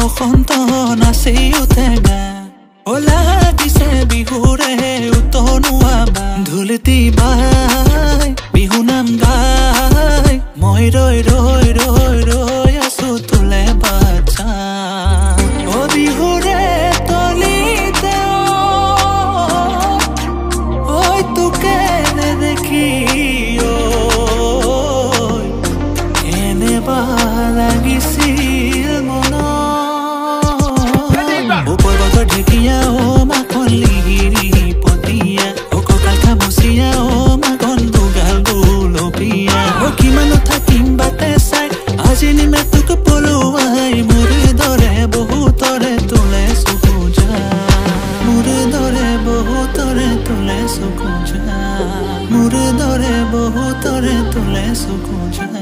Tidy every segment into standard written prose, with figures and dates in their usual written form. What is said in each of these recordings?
বসন্ত নাচি উঠে গা ওলা দিছে বিহুৰে উতনুৱা বা ঢোলতি বাই বিহু নাম গাই মই ৰৈ ৰৈ ৰৈ ৰৈ আছো তোলে বাচ্চা ও বিহুৰে তলিতে ঐ তোকে নেদেখি এনেবা লাগিছিল মন ওপৰ বতৰ ঢেকীয়া ও মাখন লিহিৰি পতিয়া ও কঁকাল খামুচিয়া ও মাখন দুগাল গুলপীয়া ও কিমান থাকিম বাটে চাই আজি নিমে তোক পলুৱাই মোৰ দৰে বহুতৰে তোলে চকু যা মোৰ দৰে বহুতৰে তোলে চকু যা মোৰ দৰে বহুতৰে তোলে চকু যা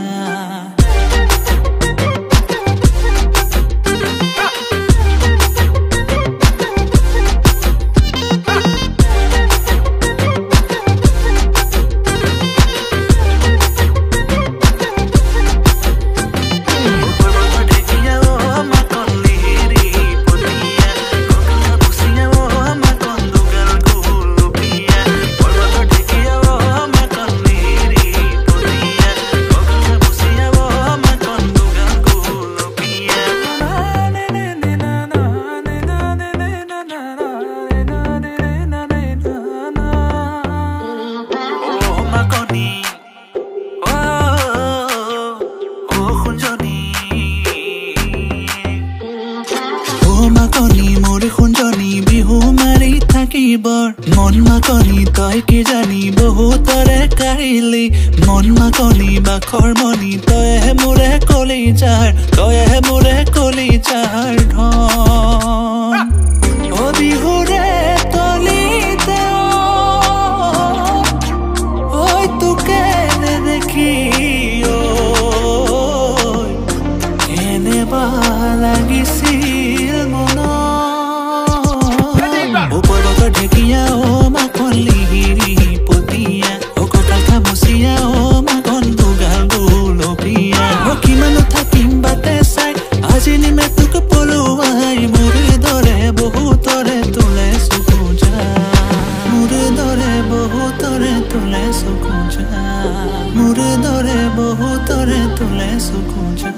মন মাকনি তই কি জানি বহুতৰে কাহিলি মন মাকনি বাখৰ মনি তইহে মোৰে কলিজাৰ তইহে মোৰে কলিজাৰ ধন ও বিহুৰে তলিতে ঐ তোকে নেদেখি এনেবা লাগিছিল মন ওপৰ বতৰ ঢেকীয়া ও মাখন লিহিৰি পতিয়া ও কঁকাল খামুচিয়া ও মাখন দুগাল গুলপীয়া ও কিমান থাকিম বাটে চাই আজি নিমে তোক পলুৱাই মোৰ দৰে বহুতৰে তোলে চকু যা মোৰ দৰে বহুতৰে তোলে চকু যা মোৰ দৰে বহুতৰে তোলে চকু যা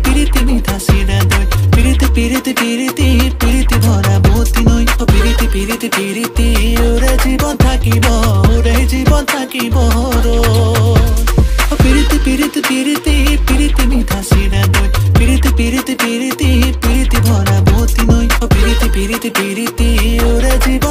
Piriti mitha sira doi piriti bhora boti noi o piriti ore jibon thakibo ro o piriti mitha sira doi piriti bhora boti noi o piriti ore jibon